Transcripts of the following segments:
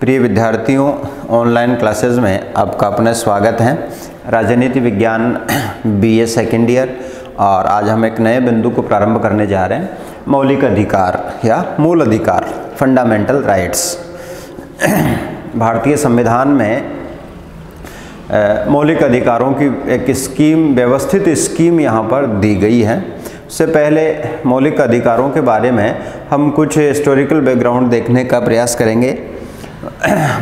प्रिय विद्यार्थियों, online classes में आपका अपना स्वागत है। राजनीति विज्ञान बीए सेकेंड ईयर, और आज हम एक नए बिंदु को प्रारंभ करने जा रहे हैं, मौलिक अधिकार या मूल अधिकार, फंडामेंटल राइट्स। भारतीय संविधान में मौलिक अधिकारों की एक स्कीम, व्यवस्थित स्कीम यहाँ पर दी गई है। उससे पहले मौलिक अधिकारों के बारे में हम कुछ हिस्टोरिकल बैकग्राउंड देखने का प्रयास करेंगे।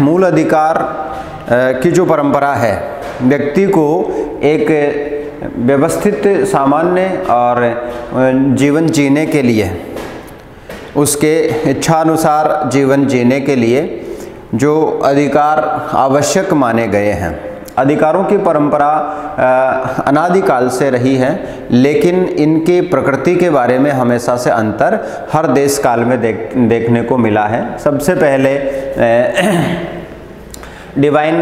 मूल अधिकार की जो परंपरा है, व्यक्ति को एक व्यवस्थित, सामान्य और जीवन जीने के लिए, उसके इच्छानुसार जीवन जीने के लिए जो अधिकार आवश्यक माने गए हैं। अधिकारों की परंपरा अनादिकाल से रही है, लेकिन इनकी प्रकृति के बारे में हमेशा से अंतर हर देश काल में देखने को मिला है। सबसे पहले डिवाइन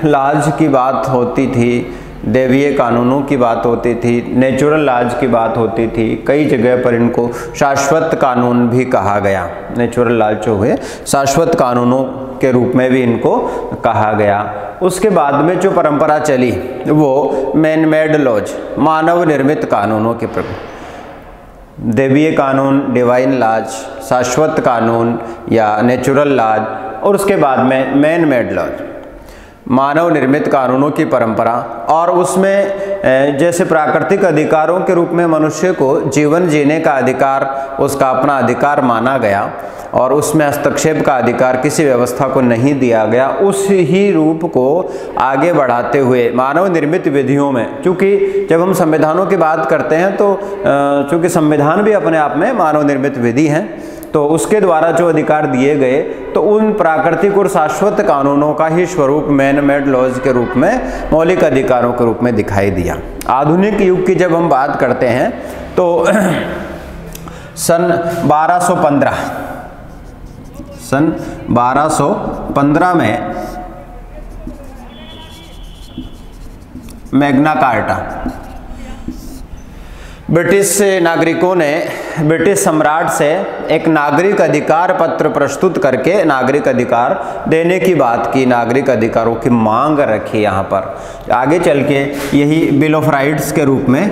लॉज की बात होती थी, देवीय कानूनों की बात होती थी, नेचुरल लॉज की बात होती थी। कई जगह पर इनको शाश्वत कानून भी कहा गया। नेचुरल लॉज जो हुए शाश्वत कानूनों के रूप में भी इनको कहा गया। उसके बाद में जो परंपरा चली वो मैन मेड लॉज, मानव निर्मित कानूनों के प्रति, देवीय कानून, डिवाइन लॉज, शाश्वत कानून या नेचुरल लॉज, और उसके बाद में मैन मेड लॉज, मानव निर्मित कानूनों की परंपरा। और उसमें जैसे प्राकृतिक अधिकारों के रूप में मनुष्य को जीवन जीने का अधिकार, उसका अपना अधिकार माना गया, और उसमें हस्तक्षेप का अधिकार किसी व्यवस्था को नहीं दिया गया। उस ही रूप को आगे बढ़ाते हुए मानव निर्मित विधियों में, चूँकि जब हम संविधानों की बात करते हैं तो चूँकि संविधान भी अपने आप में मानव निर्मित विधि हैं, तो उसके द्वारा जो अधिकार दिए गए, तो उन प्राकृतिक और शाश्वत कानूनों का ही स्वरूप मैन मेड लॉज के रूप में, मौलिक अधिकारों के रूप में दिखाई दिया। आधुनिक युग की जब हम बात करते हैं तो सन 1215 में मैग्ना कार्टा, ब्रिटिश नागरिकों ने ब्रिटिश सम्राट से एक नागरिक अधिकार पत्र प्रस्तुत करके नागरिक अधिकार देने की बात की, नागरिक अधिकारों की मांग रखी। यहाँ पर आगे चल के यही बिल ऑफ राइट्स के रूप में,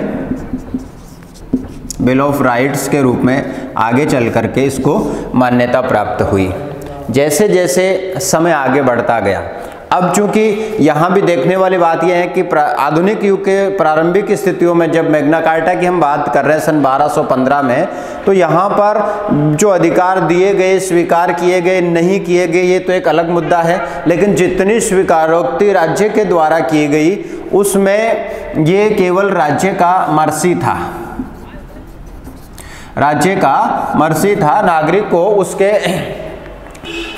बिल ऑफ राइट्स के रूप में आगे चल करके इसको मान्यता प्राप्त हुई। जैसे जैसे समय आगे बढ़ता गया, अब चूंकि यहाँ भी देखने वाली बात यह है कि आधुनिक युग के प्रारंभिक स्थितियों में जब मैग्ना कार्टा की हम बात कर रहे हैं सन 1215 में, तो यहाँ पर जो अधिकार दिए गए, स्वीकार किए गए, नहीं किए गए, ये तो एक अलग मुद्दा है। लेकिन जितनी स्वीकारोक्ति राज्य के द्वारा की गई, उसमें ये केवल राज्य का मर्जी था, राज्य का मर्जी था। नागरिक को उसके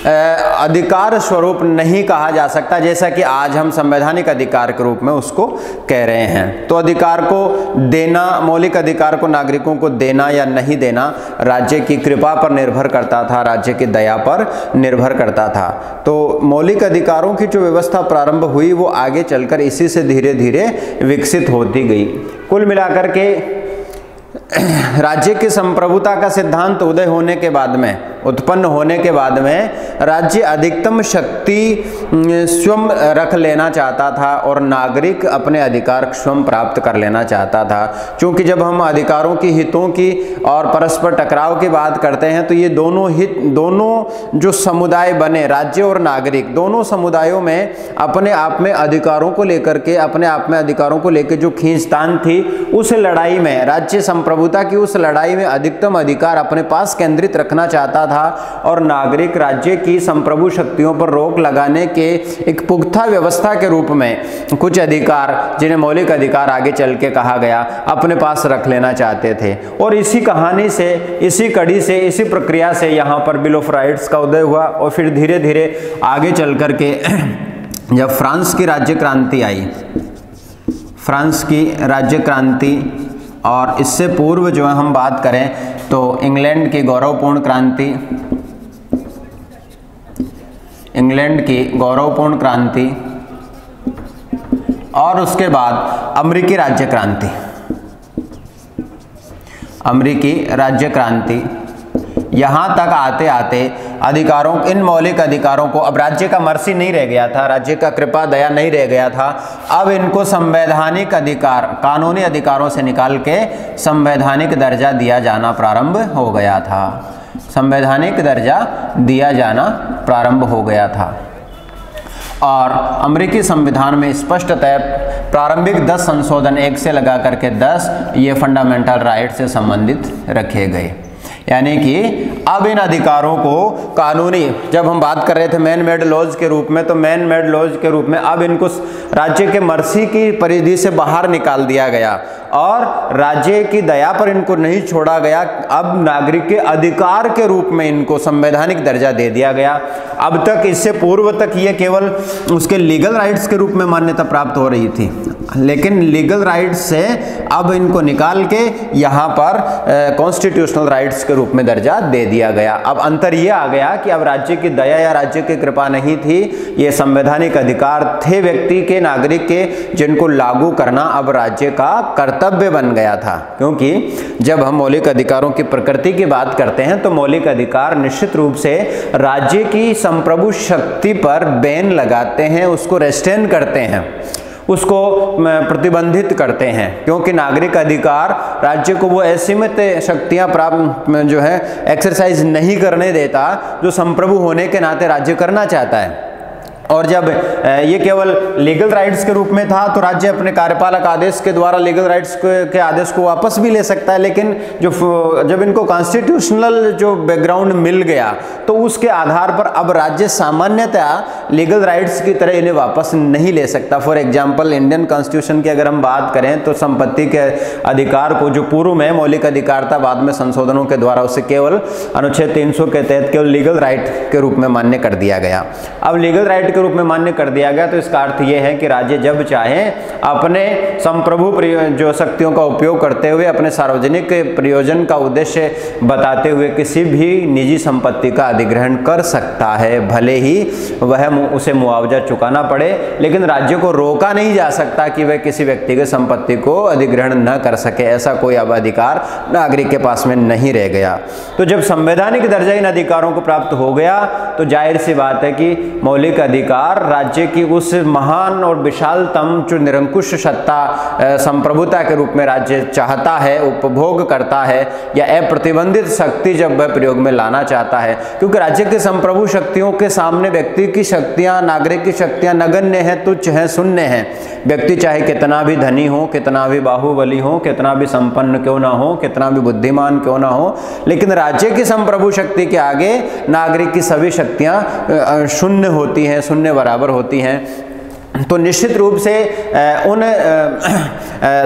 अधिकार स्वरूप नहीं कहा जा सकता, जैसा कि आज हम संवैधानिक अधिकार के रूप में उसको कह रहे हैं। तो अधिकार को देना, मौलिक अधिकार को नागरिकों को देना या नहीं देना राज्य की कृपा पर निर्भर करता था, राज्य की दया पर निर्भर करता था। तो मौलिक अधिकारों की जो व्यवस्था प्रारंभ हुई वो आगे चलकर इसी से धीरे धीरे विकसित होती गई। कुल मिलाकर के राज्य की संप्रभुता का सिद्धांत उदय होने के बाद में, उत्पन्न होने के बाद में, राज्य अधिकतम शक्ति स्वयं रख लेना चाहता था और नागरिक अपने अधिकार स्वयं प्राप्त कर लेना चाहता था। क्योंकि जब हम अधिकारों की, हितों की और परस्पर टकराव की बात करते हैं, तो ये दोनों हित, दोनों जो समुदाय बने, राज्य और नागरिक, दोनों समुदायों में अपने आप में अधिकारों को लेकर के, अपने आप में अधिकारों को लेकर जो खींचतान थी, उस लड़ाई में, राज्य संप्रभुता की उस लड़ाई में अधिकतम अधिकार अपने पास केंद्रित रखना चाहता था, और नागरिक राज्य की संप्रभु शक्तियों पर रोक लगाने के एक पुख्ता व्यवस्था के रूप में कुछ अधिकार, जिन्हें मौलिक अधिकार आगे चल के कहा गया, अपने पास रख लेना चाहते थे। और इसी कहानी से, इसी कड़ी से, इसी प्रक्रिया से यहाँ पर बिल ऑफ राइट्स का उदय हुआ। और फिर धीरे धीरे आगे चल करके जब फ्रांस की राज्य क्रांति आई, फ्रांस की राज्य क्रांति, और इससे पूर्व जो है हम बात करें तो इंग्लैंड की गौरवपूर्ण क्रांति, इंग्लैंड की गौरवपूर्ण क्रांति, और उसके बाद अमेरिकी राज्य क्रांति, अमेरिकी राज्य क्रांति, यहाँ तक आते आते अधिकारों, इन मौलिक अधिकारों को, अब राज्य का मर्सी नहीं रह गया था, राज्य का कृपा दया नहीं रह गया था, अब इनको संवैधानिक अधिकार, कानूनी अधिकारों से निकाल के संवैधानिक दर्जा दिया जाना प्रारंभ हो गया था। संवैधानिक दर्जा दिया जाना प्रारंभ हो गया था। और अमेरिकी संविधान में स्पष्टतः प्रारंभिक 10 संशोधन 1 से लगा करके 10 ये फंडामेंटल राइट से संबंधित रखे गए। यानी कि अब इन अधिकारों को कानूनी, जब हम बात कर रहे थे मैन मेड लॉज के रूप में, तो मैन मेड लॉज के रूप में अब इनको राज्य के मर्सी की परिधि से बाहर निकाल दिया गया और राज्य की दया पर इनको नहीं छोड़ा गया। अब नागरिक के अधिकार के रूप में इनको संवैधानिक दर्जा दे दिया गया। अब तक, इससे पूर्व तक ये केवल उसके लीगल राइट्स के रूप में मान्यता प्राप्त हो रही थी, लेकिन लीगल राइट्स से अब इनको निकाल के यहाँ पर कॉन्स्टिट्यूशनल राइट्स के रूप में दर्जा दे दिया गया। अब अंतर ये आ गया कि अब राज्य की दया या राज्य की कृपा नहीं थी, ये संवैधानिक अधिकार थे व्यक्ति के, नागरिक के, जिनको लागू करना अब राज्य का कर्तव्य बन गया था। क्योंकि जब हम मौलिक अधिकारों की प्रकृति की बात करते हैं तो मौलिक अधिकार निश्चित रूप से राज्य की संप्रभु शक्ति पर बैन लगाते हैं, उसको रेस्ट्रेन करते हैं, उसको प्रतिबंधित करते हैं। क्योंकि नागरिक अधिकार राज्य को वो असीमित शक्तियां प्राप्त जो है एक्सरसाइज नहीं करने देता जो संप्रभु होने के नाते राज्य करना चाहता है। और जब ये केवल लीगल राइट्स के रूप में था तो राज्य अपने कार्यपालक आदेश के द्वारा लीगल राइट्स के आदेश को वापस भी ले सकता है, लेकिन जब इनको कॉन्स्टिट्यूशनल जो बैकग्राउंड मिल गया तो उसके आधार पर अब राज्य सामान्यतः लीगल राइट्स की तरह इन्हें वापस नहीं ले सकता। फॉर एग्जाम्पल इंडियन कॉन्स्टिट्यूशन की अगर हम बात करें तो संपत्ति के अधिकार को, जो पूर्व में मौलिक अधिकार था, बाद में संशोधनों के द्वारा उसे केवल अनुच्छेद 300 के तहत केवल लीगल राइट के रूप में मान्य कर दिया गया। अब लीगल राइट रूप में मान्य कर दिया गया तो इसका अर्थ यह है कि राज्य जब चाहे अपने संप्रभु जो शक्तियों का उपयोग करते हुए अपने सार्वजनिक प्रयोजन का उद्देश्य बताते हुए किसी भी निजी संपत्ति का अधिग्रहण कर सकता है, भले ही वह उसे मुआवजा चुकाना पड़े, लेकिन राज्य को रोका नहीं जा सकता कि वह किसी व्यक्ति के संपत्ति को अधिग्रहण न कर सके। ऐसा कोई अब अधिकार नागरिक के पास में नहीं रह गया। तो जब संवैधानिक दर्जा इन अधिकारों को प्राप्त हो गया तो जाहिर सी बात है कि मौलिक अधिकार राज्य की उस महान और विशालतम जो निरंकुश सत्ता संप्रभुता के रूप में राज्य चाहता है, उपभोग करता है, या अप्रतिबंधित शक्ति जब वह प्रयोग में लाना चाहता है, क्योंकि राज्य के संप्रभु शक्तियों के सामने व्यक्ति की शक्तियां, नागरिक की शक्तियां नगण्य हैं, तुच्छ हैं, शून्य हैं। व्यक्ति चाहे कितना भी धनी हो, कितना भी बाहुबली हो, कितना भी संपन्न क्यों ना हो, कितना भी बुद्धिमान क्यों ना हो, लेकिन राज्य की संप्रभु शक्ति के आगे नागरिक की सभी शक्तियां शून्य होती हैं, शून्य बराबर होती हैं। तो निश्चित रूप से उन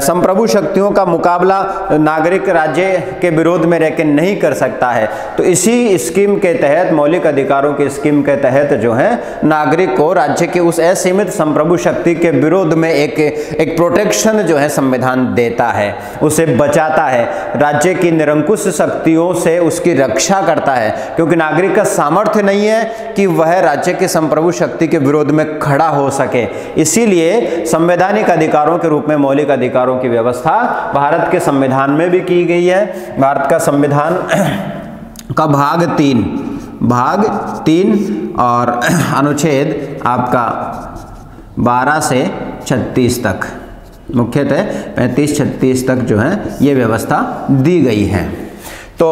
संप्रभु शक्तियों का मुकाबला नागरिक राज्य के विरोध में रहकर नहीं कर सकता है। तो इसी स्कीम के तहत, मौलिक अधिकारों की स्कीम के तहत जो है नागरिक को राज्य की उस असीमित संप्रभु शक्ति के विरोध में एक प्रोटेक्शन जो है संविधान देता है, उसे बचाता है, राज्य की निरंकुश शक्तियों से उसकी रक्षा करता है। क्योंकि नागरिक का सामर्थ्य नहीं है कि वह राज्य के संप्रभु शक्ति के विरोध में खड़ा हो सके। इसीलिए संवैधानिक अधिकारों के रूप में मौलिक अधिकारों की व्यवस्था भारत के संविधान में भी की गई है। भारत का संविधान का भाग 3 और अनुच्छेद आपका 12 से 36 तक, मुख्यतः 35-36 तक जो है ये व्यवस्था दी गई है। तो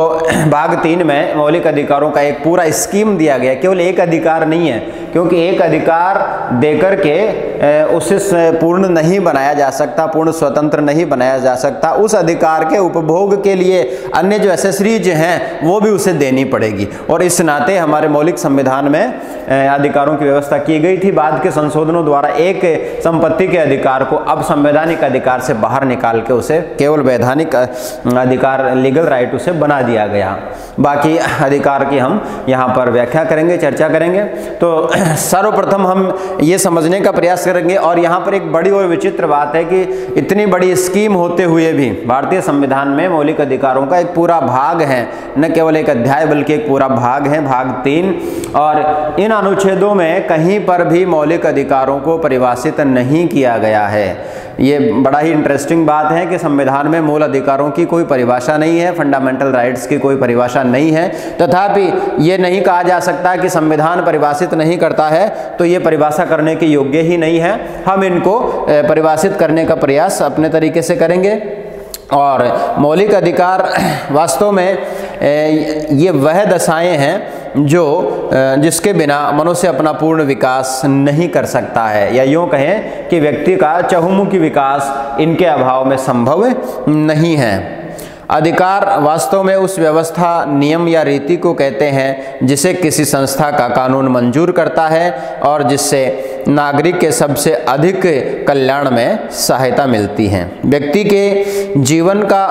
भाग 3 में मौलिक अधिकारों का एक पूरा स्कीम दिया गया। केवल एक अधिकार नहीं है, क्योंकि एक अधिकार देकर के उसे पूर्ण नहीं बनाया जा सकता, पूर्ण स्वतंत्र नहीं बनाया जा सकता। उस अधिकार के उपभोग के लिए अन्य जो एसेसरीज हैं वो भी उसे देनी पड़ेगी। और इस नाते हमारे मौलिक संविधान में अधिकारों की व्यवस्था की गई थी। बाद के संशोधनों द्वारा एक संपत्ति के अधिकार को अब संवैधानिक अधिकार से बाहर निकाल के उसे केवल वैधानिक अधिकार, लीगल राइट उसे बना दिया गया। बाकी अधिकार की हम यहाँ पर व्याख्या करेंगे, चर्चा करेंगे। तो सर्वप्रथम हम ये समझने का प्रयास करेंगे, और यहाँ पर एक बड़ी और विचित्र बात है कि इतनी बड़ी स्कीम होते हुए भी भारतीय संविधान में मौलिक अधिकारों का एक पूरा भाग है, न केवल एक अध्याय बल्कि एक पूरा भाग है, भाग 3। और इन अनुच्छेदों में कहीं पर भी मौलिक अधिकारों को परिभाषित नहीं किया गया है। ये बड़ा ही इंटरेस्टिंग बात है कि संविधान में मूल अधिकारों की कोई परिभाषा नहीं है, फंडामेंटल राइट्स की कोई परिभाषा नहीं है। तथापि ये नहीं कहा जा सकता कि संविधान परिभाषित नहीं करता है तो ये परिभाषा करने के योग्य ही नहीं है। हम इनको परिभाषित करने का प्रयास अपने तरीके से करेंगे। और मौलिक अधिकार वास्तव में ये वह दशाएं हैं जिसके बिना मनुष्य अपना पूर्ण विकास नहीं कर सकता है, या यूँ कहें कि व्यक्ति का चहुमुखी विकास इनके अभाव में संभव नहीं है। अधिकार वास्तव में उस व्यवस्था, नियम या रीति को कहते हैं जिसे किसी संस्था का कानून मंजूर करता है और जिससे नागरिक के सबसे अधिक कल्याण में सहायता मिलती है। व्यक्ति के जीवन का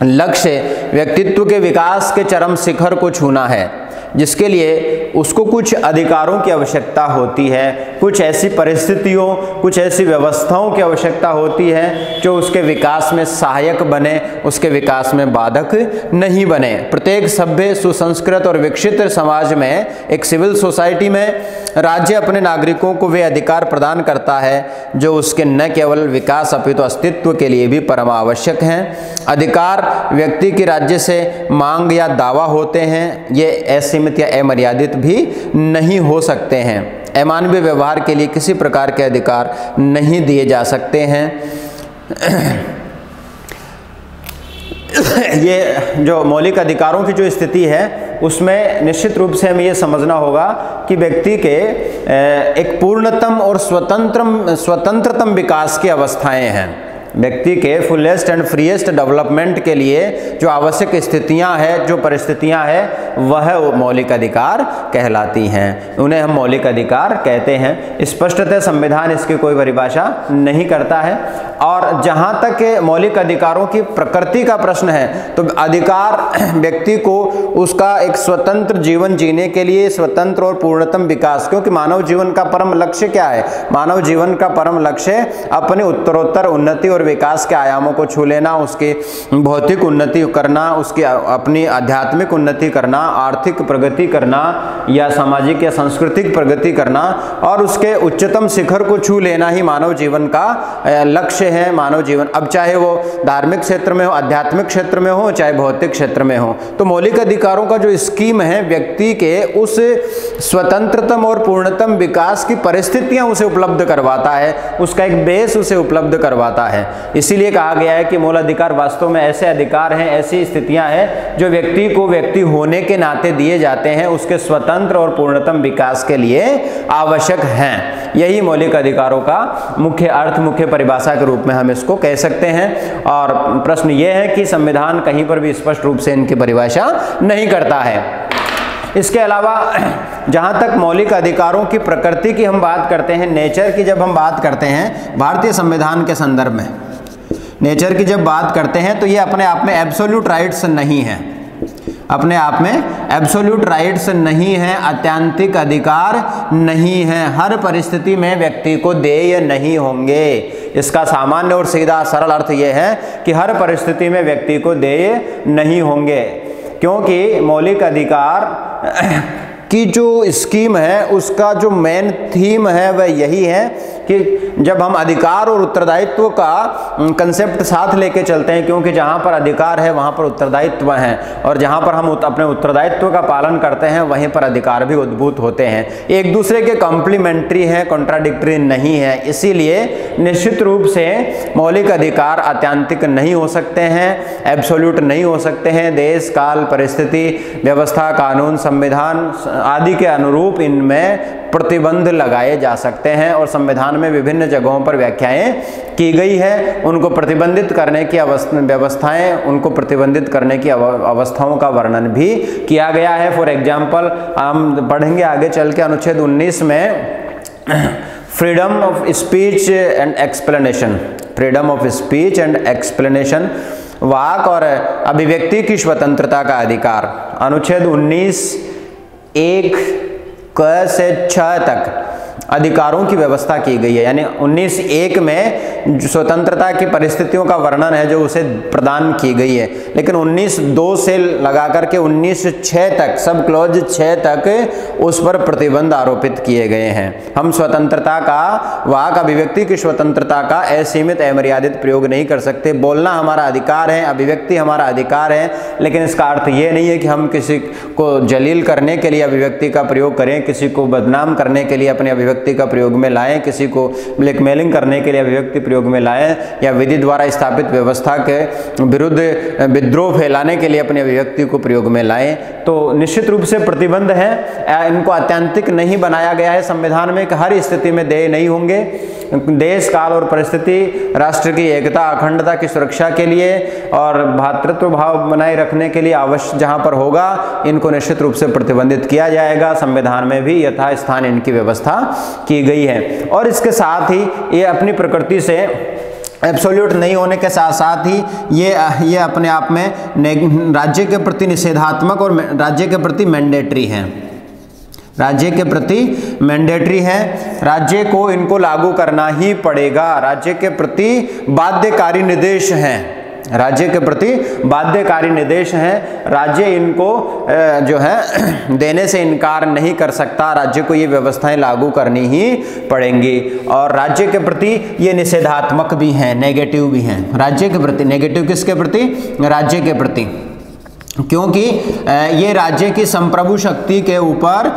लक्ष्य व्यक्तित्व के विकास के चरम शिखर को छूना है, जिसके लिए उसको कुछ अधिकारों की आवश्यकता होती है, कुछ ऐसी परिस्थितियों, कुछ ऐसी व्यवस्थाओं की आवश्यकता होती है जो उसके विकास में सहायक बने, उसके विकास में बाधक नहीं बने। प्रत्येक सभ्य, सुसंस्कृत और विकसित समाज में, एक सिविल सोसाइटी में, राज्य अपने नागरिकों को वे अधिकार प्रदान करता है जो उसके न केवल विकास अपितु अस्तित्व के लिए भी परम आवश्यक हैं। अधिकार व्यक्ति की राज्य से मांग या दावा होते हैं। ये असीमित या अमर्यादित भी नहीं हो सकते हैं। अमानवीय व्यवहार के लिए किसी प्रकार के अधिकार नहीं दिए जा सकते हैं। ये जो मौलिक अधिकारों की जो स्थिति है उसमें निश्चित रूप से हमें ये समझना होगा कि व्यक्ति के एक पूर्णतम और स्वतंत्रतम विकास की अवस्थाएं हैं। व्यक्ति के फुलेस्ट एंड फ्रीएस्ट डेवलपमेंट के लिए जो आवश्यक स्थितियां हैं, जो परिस्थितियां हैं, वह मौलिक अधिकार कहलाती हैं। उन्हें हम मौलिक अधिकार कहते हैं। स्पष्टतः संविधान इसकी कोई परिभाषा नहीं करता है। और जहां तक मौलिक अधिकारों की प्रकृति का प्रश्न है तो अधिकार व्यक्ति को उसका एक स्वतंत्र जीवन जीने के लिए स्वतंत्र और पूर्णतम विकास, क्योंकि मानव जीवन का परम लक्ष्य क्या है? मानव जीवन का परम लक्ष्य अपने उत्तरोत्तर उन्नति और विकास के आयामों को छू लेना, उसकी भौतिक उन्नति करना, उसकी अपनी आध्यात्मिक उन्नति करना, आर्थिक प्रगति करना या सामाजिक या सांस्कृतिक प्रगति करना और उसके उच्चतम शिखर को छू लेना ही मानव जीवन का लक्ष्य है। मानव जीवन, अब चाहे वो धार्मिक क्षेत्र में हो, आध्यात्मिक क्षेत्र में हो, चाहे भौतिक क्षेत्र में हो, तो मौलिक अधिकारों का जो स्कीम है व्यक्ति के उस स्वतंत्रतम और पूर्णतम विकास की परिस्थितियां उसे उपलब्ध करवाता है, उसका एक बेस उसे उपलब्ध करवाता है। इसीलिए कहा गया है कि मूल अधिकार वास्तव में ऐसे अधिकार हैं, ऐसी स्थितियां हैं जो व्यक्ति को व्यक्ति होने के नाते दिए जाते हैं, उसके स्वतंत्र और पूर्णतम विकास के लिए आवश्यक हैं। यही मौलिक अधिकारों का मुख्य अर्थ, मुख्य परिभाषा के रूप में हम इसको कह सकते हैं। और प्रश्न यह है कि संविधान कहीं पर भी स्पष्ट रूप से इनकी परिभाषा नहीं करता है। इसके अलावा जहाँ तक मौलिक अधिकारों की प्रकृति की हम बात करते हैं, नेचर की जब हम बात करते हैं भारतीय संविधान के संदर्भ में, नेचर की जब बात करते हैं तो ये अपने आप में एब्सोल्यूट राइट्स नहीं है, अपने आप में एब्सोल्यूट राइट्स नहीं है, आत्यंतिक अधिकार नहीं है। हर परिस्थिति में व्यक्ति को देय नहीं होंगे। इसका सामान्य और सीधा सरल अर्थ यह है कि हर परिस्थिति में व्यक्ति को देय नहीं होंगे, क्योंकि मौलिक अधिकार की जो स्कीम है उसका जो मेन थीम है वह यही है कि जब हम अधिकार और उत्तरदायित्व का कंसेप्ट साथ लेके चलते हैं, क्योंकि जहाँ पर अधिकार है वहाँ पर उत्तरदायित्व है, और जहाँ पर हम अपने उत्तरदायित्व का पालन करते हैं वहीं पर अधिकार भी उद्भूत होते हैं। एक दूसरे के कॉम्प्लीमेंट्री हैं, कॉन्ट्राडिक्टरी नहीं है। इसीलिए निश्चित रूप से मौलिक अधिकार आत्यंतिक नहीं हो सकते हैं, एब्सोल्यूट नहीं हो सकते हैं। देश, काल, परिस्थिति, व्यवस्था, कानून, संविधान आदि के अनुरूप इनमें प्रतिबंध लगाए जा सकते हैं, और संविधान में विभिन्न जगहों पर व्याख्याएं की गई है। उनको प्रतिबंधित करने की व्यवस्थाएं, उनको प्रतिबंधित करने की अवस्थाओं का वर्णन भी किया गया है। फॉर एग्जाम्पल हम पढ़ेंगे आगे चल के अनुच्छेद 19 में freedom of speech and explanation, freedom of speech and explanation, वाक और अभिव्यक्ति की स्वतंत्रता का अधिकार। अनुच्छेद 19(1) क से 6 तक अधिकारों की व्यवस्था की गई है। यानी 19(1) में स्वतंत्रता की परिस्थितियों का वर्णन है जो उसे प्रदान की गई है। लेकिन 19(2) से लगा करके 19(6) तक, सब क्लॉज 6 तक उस पर प्रतिबंध आरोपित किए गए हैं। हम स्वतंत्रता का, वाक अभिव्यक्ति की स्वतंत्रता का असीमित अमर्यादित प्रयोग नहीं कर सकते। बोलना हमारा अधिकार है, अभिव्यक्ति हमारा अधिकार है, लेकिन इसका अर्थ ये नहीं है कि हम किसी को जलील करने के लिए अभिव्यक्ति का प्रयोग करें, किसी को बदनाम करने के लिए अपनी अभिव्यक्ति का प्रयोग में लाएं, किसी को ब्लैकमेलिंग करने के लिए अभिव्यक्ति प्रयोग में लाएं, या विधि द्वारा स्थापित व्यवस्था के विरुद्ध विद्रोह फैलाने के लिए अपनी अभिव्यक्ति को प्रयोग में लाएं। तो निश्चित रूप से प्रतिबंध है, इनको आत्यंतिक नहीं बनाया गया है संविधान में कि हर स्थिति में देय नहीं होंगे। देश, काल और परिस्थिति, राष्ट्र की एकता, अखंडता की सुरक्षा के लिए और भ्रातृत्व भाव बनाए रखने के लिए आवश्यक जहां पर होगा, इनको निश्चित रूप से प्रतिबंधित किया जाएगा। संविधान में भी यथास्थान इनकी व्यवस्था की गई है। और इसके साथ ही ये अपनी प्रकृति से एब्सोल्यूट नहीं होने के साथ साथ ही ये अपने आप में राज्य के प्रति निषेधात्मक और राज्य के प्रति मैंडेटरी हैं। राज्य के प्रति मैंडेटरी है, राज्य को इनको लागू करना ही पड़ेगा। राज्य के प्रति बाध्यकारी निर्देश हैं, राज्य के प्रति बाध्यकारी निर्देश हैं। राज्य इनको जो है देने से इनकार नहीं कर सकता, राज्य को ये व्यवस्थाएं लागू करनी ही पड़ेंगी। और राज्य के प्रति ये निषेधात्मक भी हैं, नेगेटिव भी हैं। राज्य के प्रति नेगेटिव किसके प्रति? राज्य के प्रति, क्योंकि ये राज्य की संप्रभु शक्ति के ऊपर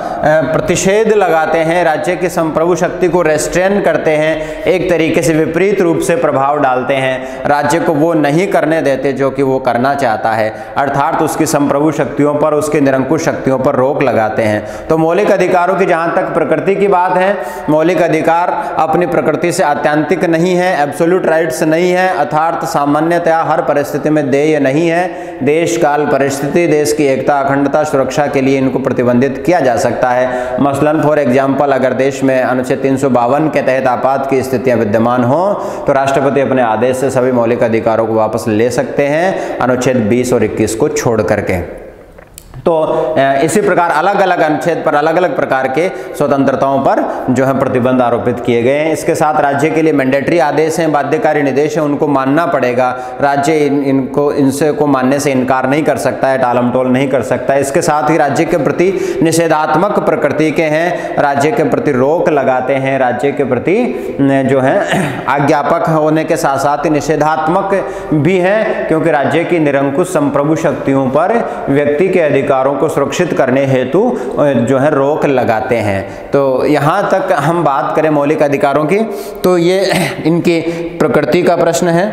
प्रतिषेध लगाते हैं, राज्य की संप्रभु शक्ति को रेस्ट्रेन करते हैं, एक तरीके से विपरीत रूप से प्रभाव डालते हैं, राज्य को वो नहीं करने देते जो कि वो करना चाहता है, अर्थात उसकी संप्रभु शक्तियों पर, उसकी निरंकुश शक्तियों पर रोक लगाते हैं। तो मौलिक अधिकारों की जहाँ तक प्रकृति की बात है, मौलिक अधिकार अपनी प्रकृति से आत्यंतिक नहीं है, एब्सोल्यूट राइट्स नहीं है, अर्थात सामान्यतया हर परिस्थिति में देय नहीं है। देश, काल, स्थिति, देश की एकता, अखंडता, सुरक्षा के लिए इनको प्रतिबंधित किया जा सकता है। मसलन फॉर एग्जांपल, अगर देश में अनुच्छेद 352 के तहत आपात की स्थितियां विद्यमान हो तो राष्ट्रपति अपने आदेश से सभी मौलिक अधिकारों को वापस ले सकते हैं, अनुच्छेद 20 और 21 को छोड़ करके। तो इसी प्रकार अलग अलग अनुच्छेद पर अलग अलग प्रकार के स्वतंत्रताओं पर जो है प्रतिबंध आरोपित किए गए हैं। इसके साथ राज्य के लिए मैंडेटरी आदेश हैं, बाध्यकारी निर्देश हैं, उनको मानना पड़ेगा। राज्य इनसे को मानने से इनकार नहीं कर सकता है, टालमटोल नहीं कर सकता है। इसके साथ ही राज्य के प्रति निषेधात्मक प्रकृति के हैं, राज्य के प्रति रोक लगाते हैं, राज्य के प्रति जो है आज्ञापक होने के साथ साथ ही निषेधात्मक भी हैं, क्योंकि राज्य की निरंकुश संप्रभु शक्तियों पर व्यक्ति के अधिकारों को सुरक्षित करने हेतु जो है रोक लगाते हैं। तो यहाँ तक हम बात करें मौलिक अधिकारों की, तो ये इनकी प्रकृति का प्रश्न है।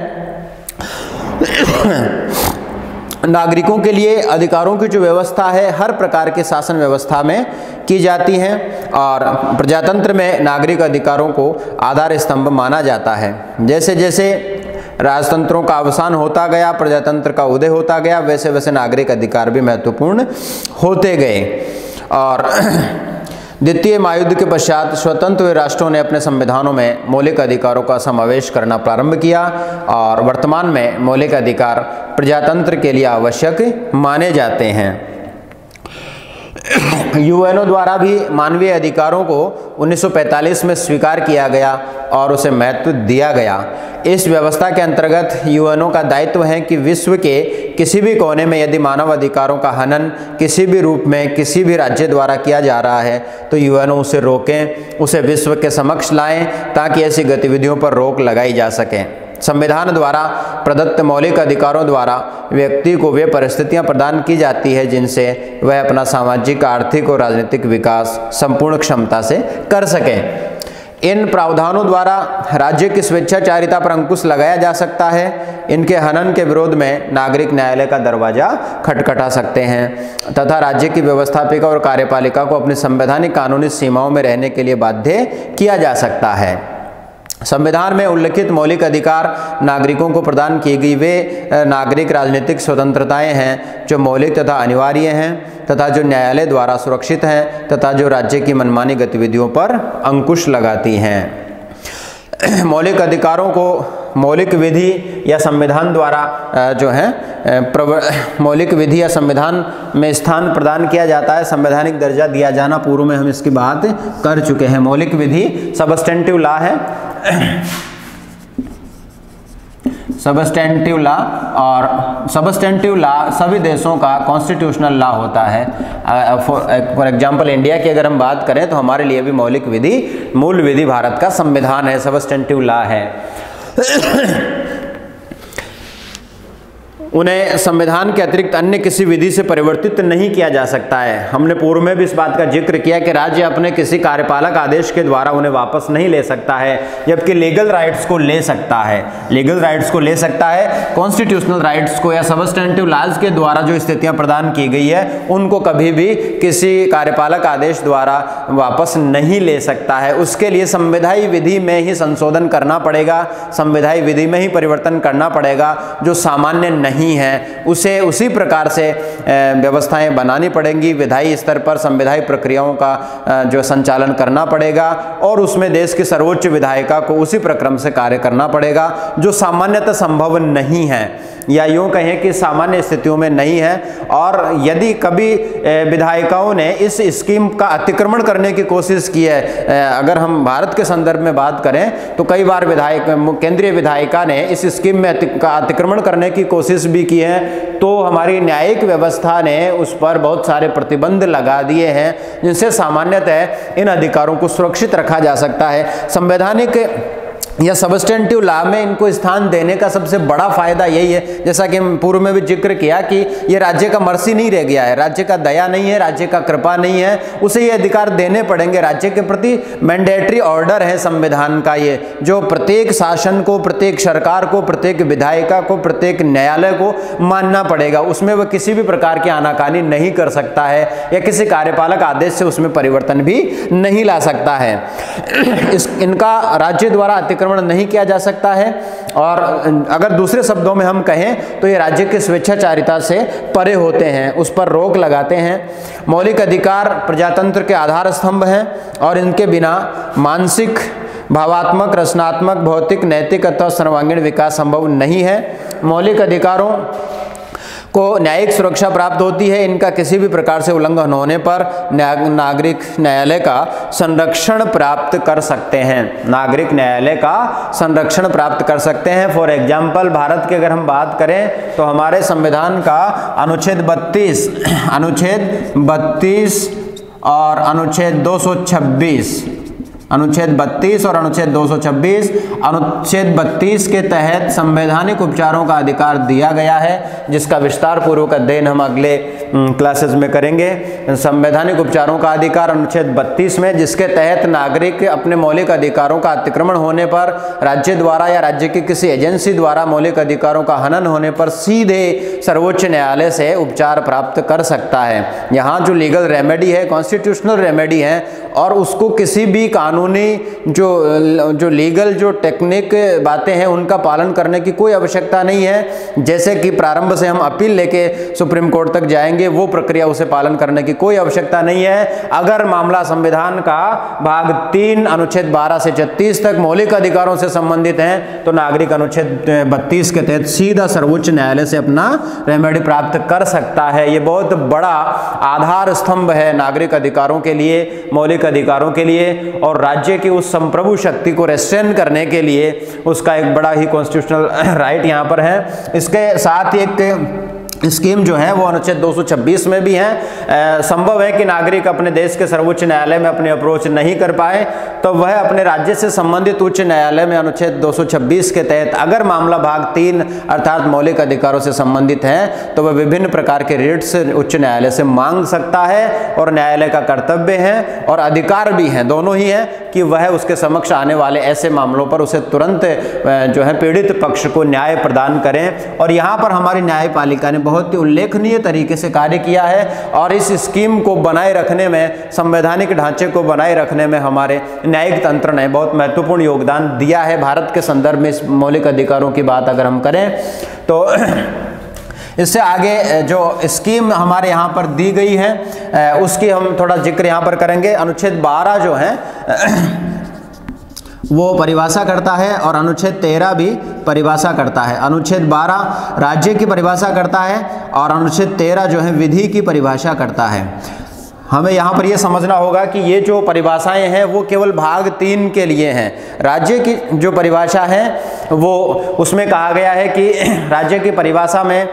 नागरिकों के लिए अधिकारों की जो व्यवस्था है हर प्रकार के शासन व्यवस्था में की जाती है, और प्रजातंत्र में नागरिक अधिकारों को आधार स्तंभ माना जाता है। जैसे जैसे राजतंत्रों का अवसान होता गया, प्रजातंत्र का उदय होता गया, वैसे वैसे नागरिक अधिकार भी महत्वपूर्ण होते गए। और द्वितीय महायुद्ध के पश्चात स्वतंत्र राष्ट्रों ने अपने संविधानों में मौलिक अधिकारों का समावेश करना प्रारंभ किया, और वर्तमान में मौलिक अधिकार प्रजातंत्र के लिए आवश्यक माने जाते हैं। यूएनओ द्वारा भी मानवीय अधिकारों को 1945 में स्वीकार किया गया और उसे महत्व दिया गया। इस व्यवस्था के अंतर्गत यूएनओ का दायित्व है कि विश्व के किसी भी कोने में यदि मानव अधिकारों का हनन किसी भी रूप में किसी भी राज्य द्वारा किया जा रहा है तो यूएनओ उसे रोकें, उसे विश्व के समक्ष लाएं, ताकि ऐसी गतिविधियों पर रोक लगाई जा सके। संविधान द्वारा प्रदत्त मौलिक अधिकारों द्वारा व्यक्ति को वे परिस्थितियां प्रदान की जाती है जिनसे वह अपना सामाजिक, आर्थिक और राजनीतिक विकास संपूर्ण क्षमता से कर सके। इन प्रावधानों द्वारा राज्य की स्वेच्छाचारिता पर अंकुश लगाया जा सकता है। इनके हनन के विरोध में नागरिक न्यायालय का दरवाजा खटखटा सकते हैं तथा राज्य की व्यवस्थापिका और कार्यपालिका को अपनी संवैधानिक कानूनी सीमाओं में रहने के लिए बाध्य किया जा सकता है। संविधान में उल्लिखित मौलिक अधिकार नागरिकों को प्रदान की गई वे नागरिक राजनीतिक स्वतंत्रताएं हैं जो मौलिक तथा अनिवार्य हैं तथा जो न्यायालय द्वारा सुरक्षित हैं तथा जो राज्य की मनमानी गतिविधियों पर अंकुश लगाती हैं। मौलिक अधिकारों को मौलिक विधि या संविधान द्वारा जो है मौलिक विधि या संविधान में स्थान प्रदान किया जाता है, संवैधानिक दर्जा दिया जाना। पूर्व में हम इसकी बात कर चुके हैं। मौलिक विधि सबस्टेंटिव लॉ है। सबस्टेंटिव लॉ, और सबस्टेंटिव लॉ सभी देशों का कॉन्स्टिट्यूशनल लॉ होता है। फॉर एग्जांपल इंडिया की अगर हम बात करें तो हमारे लिए भी मौलिक विधि, मूल विधि भारत का संविधान है, सबस्टेंटिव लॉ है। उन्हें संविधान के अतिरिक्त अन्य किसी विधि से परिवर्तित नहीं किया जा सकता है। हमने पूर्व में भी इस बात का जिक्र किया कि राज्य अपने किसी कार्यपालक आदेश के द्वारा उन्हें वापस नहीं ले सकता है, जबकि लीगल राइट्स को ले सकता है। लीगल राइट्स को ले सकता है, कॉन्स्टिट्यूशनल राइट्स को या सबस्टेंटिव लॉज के द्वारा जो स्थितियां प्रदान की गई है उनको कभी भी किसी कार्यपालक आदेश द्वारा वापस नहीं ले सकता है। उसके लिए संविधायी विधि में ही संशोधन करना पड़ेगा, संविधायी विधि में ही परिवर्तन करना पड़ेगा। जो सामान्य नहीं है उसे उसी प्रकार से व्यवस्थाएं बनानी पड़ेंगी। विधायी स्तर पर संविधायी प्रक्रियाओं का जो संचालन करना पड़ेगा और उसमें देश की सर्वोच्च विधायिका को उसी प्रक्रम से कार्य करना पड़ेगा, जो सामान्यतः संभव नहीं है, या यूं कहें कि सामान्य स्थितियों में नहीं है। और यदि कभी विधायिकाओं ने इस स्कीम का अतिक्रमण करने की कोशिश की है, अगर हम भारत के संदर्भ में बात करें तो कई बार केंद्रीय विधायिका ने इस स्कीम में अतिक्रमण करने की कोशिश भी की है, तो हमारी न्यायिक व्यवस्था ने उस पर बहुत सारे प्रतिबंध लगा दिए हैं, जिनसे सामान्यतः इन अधिकारों को सुरक्षित रखा जा सकता है। संवैधानिक या सबस्टेंटिव लॉ में इनको स्थान देने का सबसे बड़ा फायदा यही है, जैसा कि हम पूर्व में भी जिक्र किया कि ये राज्य का मर्सी नहीं रह गया है, राज्य का दया नहीं है, राज्य का कृपा नहीं है, उसे ये अधिकार देने पड़ेंगे। राज्य के प्रति मैंडेटरी ऑर्डर है संविधान का, ये जो प्रत्येक शासन को, प्रत्येक सरकार को, प्रत्येक विधायिका को, प्रत्येक न्यायालय को मानना पड़ेगा। उसमें वह किसी भी प्रकार की आनाकानी नहीं कर सकता है या किसी कार्यपालक आदेश से उसमें परिवर्तन भी नहीं ला सकता है। इनका राज्य द्वारा अतिक्रमण नहीं किया जा सकता है, और अगर दूसरे शब्दों में हम कहें तो ये राज्य की स्वेच्छाचारिता से परे होते हैं, उस पर रोक लगाते हैं। मौलिक अधिकार प्रजातंत्र के आधार स्तंभ हैं और इनके बिना मानसिक, भावात्मक, रचनात्मक, भौतिक, नैतिक अथवा सर्वांगीण विकास संभव नहीं है। मौलिक अधिकारों को न्यायिक सुरक्षा प्राप्त होती है। इनका किसी भी प्रकार से उल्लंघन होने पर नागरिक न्यायालय का संरक्षण प्राप्त कर सकते हैं, नागरिक न्यायालय का संरक्षण प्राप्त कर सकते हैं। फॉर एग्जाम्पल भारत की अगर हम बात करें तो हमारे संविधान का अनुच्छेद 32 और अनुच्छेद 226, अनुच्छेद 32 और अनुच्छेद 226, अनुच्छेद 32 के तहत संवैधानिक उपचारों का अधिकार दिया गया है, जिसका विस्तार पूर्वक अध्ययन हम अगले क्लासेस में करेंगे। संवैधानिक उपचारों का अधिकार अनुच्छेद 32 में, जिसके तहत नागरिक अपने मौलिक अधिकारों का अतिक्रमण होने पर, राज्य द्वारा या राज्य की किसी एजेंसी द्वारा मौलिक अधिकारों का हनन होने पर सीधे सर्वोच्च न्यायालय से उपचार प्राप्त कर सकता है। यहाँ जो लीगल रेमेडी है, कॉन्स्टिट्यूशनल रेमेडी है, और उसको किसी भी कानूनी जो लीगल जो टेक्निक बातें हैं उनका पालन करने की कोई आवश्यकता नहीं है। जैसे कि प्रारंभ से हम अपील लेके सुप्रीम कोर्ट तक जाएंगे, वो प्रक्रिया उसे पालन करने की कोई आवश्यकता नहीं है। अगर मामला संविधान का भाग 3 अनुच्छेद 12 से 36 तक मौलिक अधिकारों से संबंधित है तो नागरिक अनुच्छेद 32 के तहत सीधा सर्वोच्च न्यायालय से अपना रेमेडी प्राप्त कर सकता है। ये बहुत बड़ा आधार स्तंभ है नागरिक अधिकारों के लिए, मौलिक अधिकारों के लिए, और राज्य की उस संप्रभु शक्ति को रेस्ट्रेन करने के लिए उसका एक बड़ा ही कॉन्स्टिट्यूशनल राइट यहाँ पर है। इसके साथ ही एक स्कीम जो है वो अनुच्छेद 226 में भी है। संभव है कि नागरिक अपने देश के सर्वोच्च न्यायालय में अपनी अप्रोच नहीं कर पाए तो वह अपने राज्य से संबंधित उच्च न्यायालय में अनुच्छेद 226 के तहत अगर मामला भाग 3 अर्थात मौलिक अधिकारों से संबंधित है तो वह विभिन्न प्रकार के रिट्स उच्च न्यायालय से मांग सकता है, और न्यायालय का कर्तव्य है और अधिकार भी है, दोनों ही है कि वह उसके समक्ष आने वाले ऐसे मामलों पर उसे तुरंत जो है पीड़ित पक्ष को न्याय प्रदान करें। और यहाँ पर हमारी न्यायपालिका ने बहुत ही उल्लेखनीय तरीके से कार्य किया है, और इस स्कीम को बनाए रखने में, संवैधानिक ढांचे को बनाए रखने में हमारे न्यायिक तंत्र ने बहुत महत्वपूर्ण योगदान दिया है। भारत के संदर्भ में इस मौलिक अधिकारों की बात अगर हम करें तो इससे आगे जो स्कीम हमारे यहाँ पर दी गई है उसकी हम थोड़ा जिक्र यहाँ पर करेंगे। अनुच्छेद 12 जो है वो परिभाषा करता है और अनुच्छेद 13 भी परिभाषा करता है। अनुच्छेद 12 राज्य की परिभाषा करता है और अनुच्छेद 13 जो है विधि की परिभाषा करता है। हमें यहाँ पर यह समझना होगा कि ये जो परिभाषाएं हैं वो केवल भाग 3 के लिए हैं। राज्य की जो परिभाषा है वो उसमें कहा गया है कि राज्य की परिभाषा में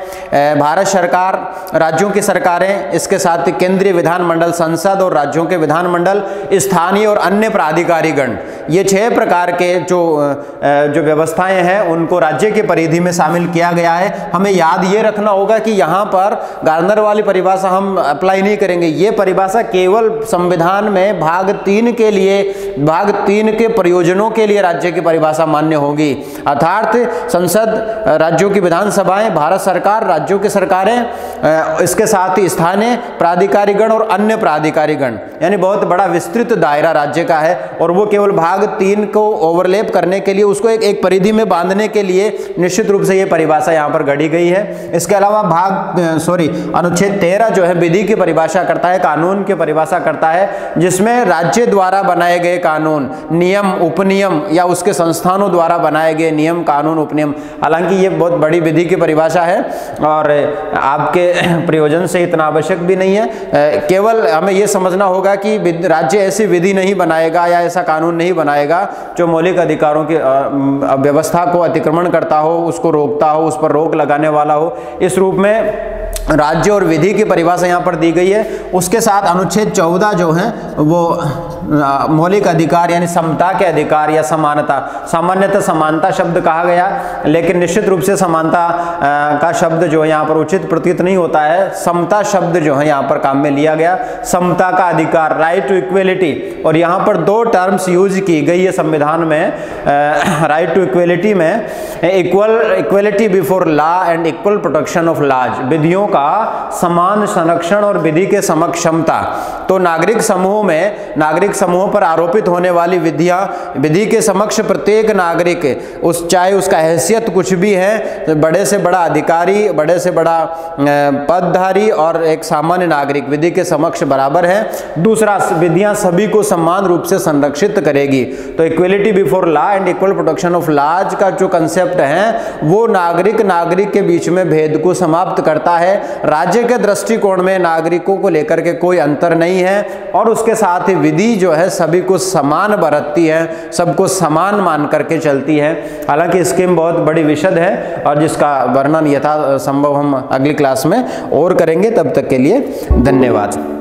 भारत सरकार, राज्यों की सरकारें, इसके साथ केंद्रीय विधानमंडल, संसद और राज्यों के विधानमंडल, स्थानीय और अन्य प्राधिकारीगण, ये 6 प्रकार के जो व्यवस्थाएं हैं उनको राज्य की परिधि में शामिल किया गया है। हमें याद ये रखना होगा कि यहाँ पर गार्नर वाली परिभाषा हम अप्लाई नहीं करेंगे। ये परिभाषा केवल संविधान में भाग 3 के लिए, भाग 3 के प्रयोजनों के लिए राज्य की परिभाषा मान्य होगी। अर्थात संसद, राज्यों की विधानसभाएं, भारत सरकार, राज्यों की सरकारें, इसके साथ ही स्थानीय प्राधिकारीगण और अन्य प्राधिकारीगण, यानी बहुत बड़ा विस्तृत दायरा राज्य का है। और वो केवल भाग 3 को ओवरलैप करने के लिए, उसको एक परिधि में बांधने के लिए निश्चित रूप से ये परिभाषा यहाँ पर गढ़ी गई है। इसके अलावा अनुच्छेद 13 जो है विधि की परिभाषा करता है, कानून की परिभाषा करता है, जिसमें राज्य द्वारा बनाए गए कानून, नियम, उपनियम या उसके संस्थानों द्वारा बनाए गए नियम, कानून, उपनियम। हालांकि ये बहुत बड़ी विधि की परिभाषा है और आपके प्रयोजन से इतना आवश्यक भी नहीं है। केवल हमें ये समझना होगा कि राज्य ऐसी विधि नहीं बनाएगा या ऐसा कानून नहीं बनाएगा जो मौलिक अधिकारों की व्यवस्था को अतिक्रमण करता हो, उसको रोकता हो, उस पर रोक लगाने वाला हो। इस रूप में राज्य और विधि की परिभाषा यहाँ पर दी गई है। उसके साथ अनुच्छेद 14 जो है वो मौलिक अधिकार यानी समता के अधिकार या समानता, सामान्यतः समानता शब्द कहा गया, लेकिन निश्चित रूप से समानता का शब्द जो है यहाँ पर उचित प्रतीत नहीं होता है। समता शब्द जो है यहाँ पर काम में लिया गया, समता का अधिकार, राइट टू इक्वेलिटी। और यहाँ पर 2 टर्म्स यूज की गई है संविधान में, राइट टू इक्वेलिटी में equality before law and equal protection of laws, विधियों का समान संरक्षण और विधि के समक्ष क्षमता। तो नागरिक समूह में, नागरिक समूह पर आरोपित होने वाली विधियां, विधि के समक्ष प्रत्येक नागरिक, उस चाहे उसका हैसियत कुछ भी है, तो बड़े से बड़ा अधिकारी, बड़े से बड़ा पदधारी और एक सामान्य नागरिक विधि के समक्ष बराबर है। दूसरा, विधियां सभी को समान रूप से संरक्षित करेगी। तो equality before law and equal protection of laws का जो कंसेप्ट है वो नागरिक के बीच में भेद को समाप्त करता है। राज्य के दृष्टिकोण में नागरिकों को लेकर के कोई अंतर नहीं है और उसके साथ ही विधि जो है सभी को समान बरतती है, सबको समान मान करके चलती है। हालांकि स्कीम बहुत बड़ी विशद है और जिसका वर्णन यथा संभव हम अगली क्लास में और करेंगे। तब तक के लिए धन्यवाद।